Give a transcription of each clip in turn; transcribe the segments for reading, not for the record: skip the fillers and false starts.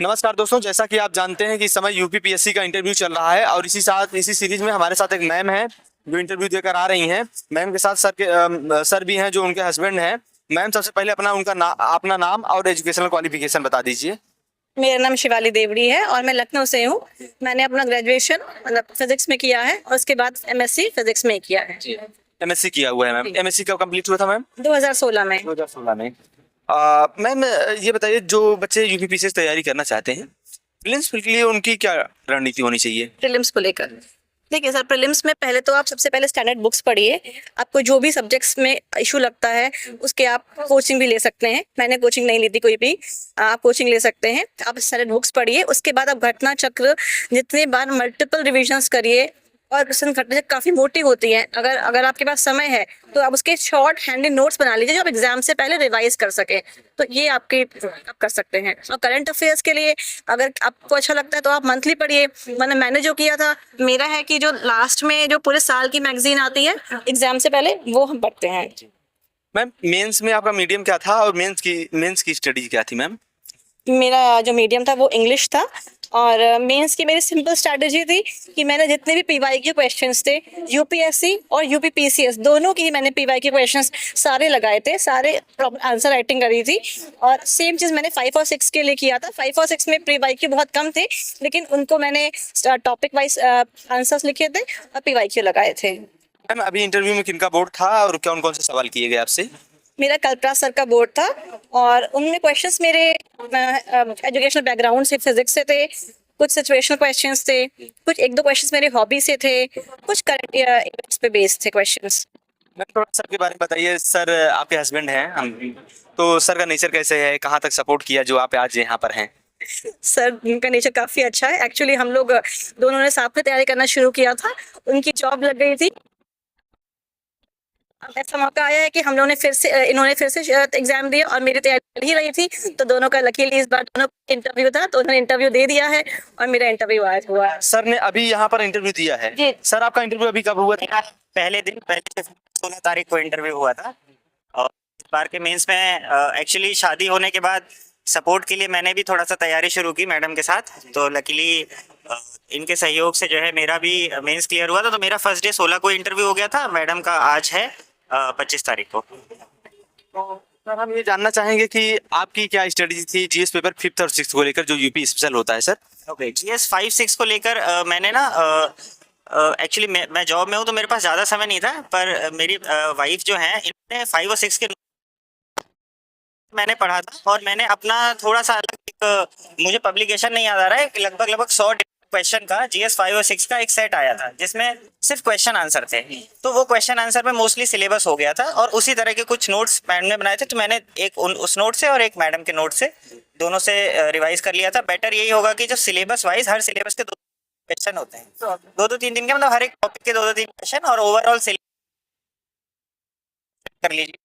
नमस्कार दोस्तों, जैसा कि आप जानते हैं कि इस समय यूपीपीएससी का इंटरव्यू चल रहा है और इसी सीरीज में हमारे साथ एक मैम है जो इंटरव्यू देकर आ रही हैं। मैम के साथ सर भी हैं जो उनके हस्बैंड हैं। मैम, सबसे पहले अपना नाम और एजुकेशनल क्वालिफिकेशन बता दीजिए। मेरा नाम शिवाली देवड़ी है और मैं लखनऊ से हूँ। मैंने अपना ग्रेजुएशन मतलब फिजिक्स में किया है और उसके बाद एमएससी फिजिक्स में किया है। एमएससी किया हुआ है मैम। एमएससी कब कंप्लीट हुआ था मैम? 2016 में। 2016 में। मैम, ये बताइए, जो बच्चे यूपीपीएससी की तैयारी करना चाहते हैं, प्रीलिम्स के लिए उनकी क्या रणनीति होनी चाहिए? प्रीलिम्स को लेकर देखिए सर, प्रीलिम्स में पहले तो आप सबसे पहले स्टैंडर्ड बुक्स पढ़िए। आपको जो भी सब्जेक्ट्स में इशू लगता है उसके आप कोचिंग भी ले सकते हैं। मैंने कोचिंग नहीं ली थी कोई भी, आप कोचिंग ले सकते हैं। आप स्टैंडर्ड बुक्स पढ़िए, उसके बाद आप घटना चक्र जितने बार मल्टीपल रिविजन्स करिए। और क्वेश्चन घटना चक्र काफी मोटी होती है। अगर अगर आपके पास समय है तो आप उसके शॉर्ट हैंडी नोट्स बना लीजिए जो आप एग्जाम से पहले रिवाइज कर सके। तो ये आप कर सकते हैं। और करंट अफेयर्स के लिए अगर आपको अच्छा लगता है तो आप मंथली पढ़िए। मैंने जो किया था, मेरा है कि जो लास्ट में जो पूरे साल की मैगजीन आती है एग्जाम से पहले, वो हम पढ़ते हैं। मैम, मेंस में आपका मीडियम क्या था और मेंस की स्टडी क्या थी मैम? मेरा जो मीडियम था वो इंग्लिश था। और मेंस की मेरी सिंपल स्ट्रैटेजी थी कि मैंने जितने भी पीवाई के क्वेश्चंस थे, यूपीएससी और यूपीपीसीएस दोनों की ही मैंने पीवाई के क्वेश्चंस सारे लगाए थे, सारे आंसर राइटिंग करी थी। और सेम चीज़ मैंने 5 और 6 के लिए किया था। 5 और 6 में पीवाई के बहुत कम थे, लेकिन उनको मैंने टॉपिक वाइज आंसर्स लिखे थे और पीवाई के लगाए थे। मैम, अभी इंटरव्यू में किनका बोर्ड था और कौन कौन से सवाल किए गए आपसे? मेरा कल्पराज सर का बोर्ड था और उनमें क्वेश्चंस मेरे एजुकेशनल बैकग्राउंड से, फिजिक्स से थे, कुछ सिचुएशनल क्वेश्चंस थे, कुछ एक दो क्वेश्चंस मेरे हॉबी से थे, कुछ करंट इवेंट्स पे बेस्ड थे क्वेश्चंस। मैम, थोड़ा सर के बारे में बताइए। सर आपके हस्बैंड हैं तो सर का नेचर कैसे है? कहाँ तक सपोर्ट किया जो आप आज यहाँ पर हैं? सर उनका नेचर काफी अच्छा है। एक्चुअली हम लोग दोनों ने साथ में तैयारी करना शुरू किया था। उनकी जॉब लग गई थी। अब ऐसा मौका आया है कि हम लोगों ने इन्होंने फिर से एग्जाम दिया और मेरी तैयारी चल ही रही थी, तो दोनों का लकीली इस बार दोनों का इंटरव्यू था, तो उन्होंने इंटरव्यू दे दिया है और मेरा इंटरव्यू आज हुआ। सर ने अभी यहाँ पर इंटरव्यू दिया है जी। सर, आपका इंटरव्यू अभी कब हुआ था? पहले 16 तारीख को इंटरव्यू हुआ था। और इस बार के मेंस में एक्चुअली शादी होने के बाद सपोर्ट के लिए मैंने भी थोड़ा सा तैयारी शुरू की मैडम के साथ। तो लकीली इनके सहयोग से जो है मेरा भी मेंस क्लियर हुआ था। तो मेरा फर्स्ट डे 16 को इंटरव्यू हो गया था। मैडम का आज है 25 तारीख को। तो सर, हम ये जानना चाहेंगे कि आपकी क्या स्ट्रेटेजी थी जीएस पेपर 5th और 6th को लेकर, जो यूपी स्पेशल होता है सर? ओके, जीएस 5-6 को लेकर मैंने ना एक्चुअली मैं जॉब में हूँ तो मेरे पास ज़्यादा समय नहीं था। पर मेरी वाइफ जो है, इन्होंने 5 और 6 के मैंने पढ़ा था। और मैंने अपना थोड़ा सा अलग एक मुझे पब्लिकेशन नहीं याद आ रहा है, लगभग 100 क्वेश्चन का जीएस 5 और 6 का एक सेट आया था जिसमें सिर्फ क्वेश्चन आंसर थे। तो वो क्वेश्चन आंसर में मोस्टली सिलेबस हो गया था और उसी तरह के कुछ नोट्स मैडम ने बनाए थे। तो मैंने एक उस नोट से और एक मैडम के नोट से दोनों से रिवाइज कर लिया था। बेटर यही होगा कि जो सिलेबस वाइज हर सिलेबस के 2 क्वेश्चन होते हैं, 2-3 दिन के, मतलब हर एक टॉपिक के 2-3 क्वेश्चन, और ओवरऑल कर लीजिए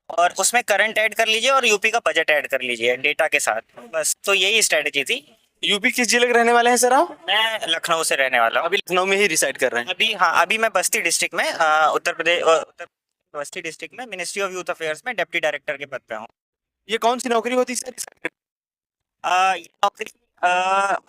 और उसमें करंट ऐड कर लीजिए और यूपी का बजट ऐड कर लीजिए डेटा के साथ। बस, तो यही स्ट्रेटेजी थी। यूपी किस जिले के रहने वाले हैं सर आप? मैं लखनऊ से रहने वाला हूँ। अभी लखनऊ में ही रिसाइड कर रहे हैं? अभी मैं बस्ती डिस्ट्रिक्ट में बस्ती डिस्ट्रिक्ट में मिनिस्ट्री ऑफ यूथ अफेयर्स में डिप्टी डायरेक्टर के पद पे हूँ। ये कौन सी नौकरी होती है सर? ये नौकरी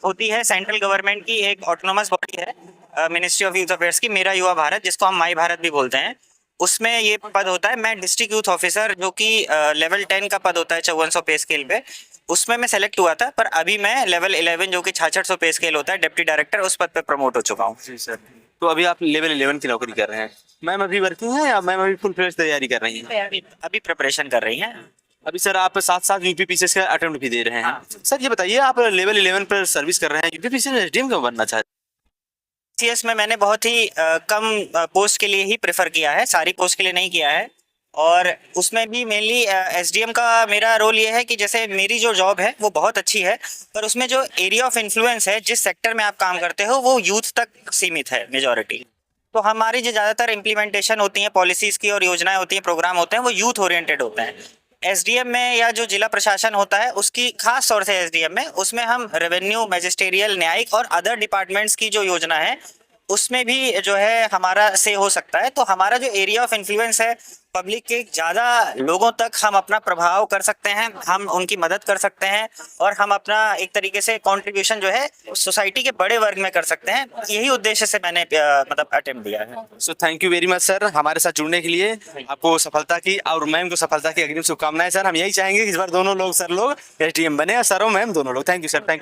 होती है सेंट्रल गवर्नमेंट की, एक ऑटोनोमस बॉडी है मिनिस्ट्री ऑफ यूथ अफेयर्स की, मेरा युवा भारत, जिसको हम माई भारत भी बोलते हैं। उसमें ये पद होता है। मैं डिस्ट्रिक्ट यूथ ऑफिसर, जो कि लेवल 10 का पद होता है 5400 पे स्केल पे, उसमें मैं सेलेक्ट हुआ था। पर अभी मैं लेवल 11, जो कि 6600 पे स्केल होता है, डिप्टी डायरेक्टर, उस पद पे प्रमोट हो चुका हूँ। जी सर। तो अभी आप लेवल 11 की नौकरी कर रहे हैं। मैम अभी वर्किंग है या मैम अभी फुल फ्लेज तैयारी कर रही हैं? अभी प्रिपरेशन कर रही हैं। अभी सर आप साथ साथ यूपीपीसीएस का अटेम्प्ट भी दे रहे हैं। सर ये बताइए, आप लेवल 11 पर सर्विस कर रहे हैं, यूपीपीसीएस में एसडीएम क्यों बनना चाहते हैं? सीएस में मैंने बहुत ही कम पोस्ट के लिए ही प्रेफर किया है, सारी पोस्ट के लिए नहीं किया है। और उसमें भी मेनली एसडीएम का मेरा रोल ये है कि जैसे मेरी जो जॉब है वो बहुत अच्छी है, पर उसमें जो एरिया ऑफ इन्फ्लुएंस है, जिस सेक्टर में आप काम करते हो, वो यूथ तक सीमित है मेजॉरिटी। तो हमारी जो ज़्यादातर इम्प्लीमेंटेशन होती है पॉलिसीज़ की और योजनाएं होती हैं, प्रोग्राम होते हैं, वो यूथ ओरिएंटेड होते हैं। एसडीएम में या जो जिला प्रशासन होता है उसकी खास तौर से एसडीएम में, उसमें हम रेवेन्यू, मैजिस्टेरियल, न्यायिक और अदर डिपार्टमेंट्स की जो योजना है उसमें भी जो है हमारा से हो सकता है। तो हमारा जो एरिया ऑफ इन्फ्लुएंस है पब्लिक के ज़्यादा लोगों तक हम अपना प्रभाव कर सकते हैं, हम उनकी मदद कर सकते हैं और हम अपना एक तरीके से कंट्रीब्यूशन जो है सोसाइटी के बड़े वर्ग में कर सकते हैं। यही उद्देश्य से मैंने मतलब अटेम्प्ट दिया है। So thank you very much sir हमारे साथ जुड़ने के लिए। आपको सफलता की और मैम को सफलता की अग्रिम शुभकामनाएं सर। हम यही चाहेंगे कि इस बार दोनों लोग सर लोग एसडीएम बने और सर और मैम दोनों लोग। Thank you sir, thank you.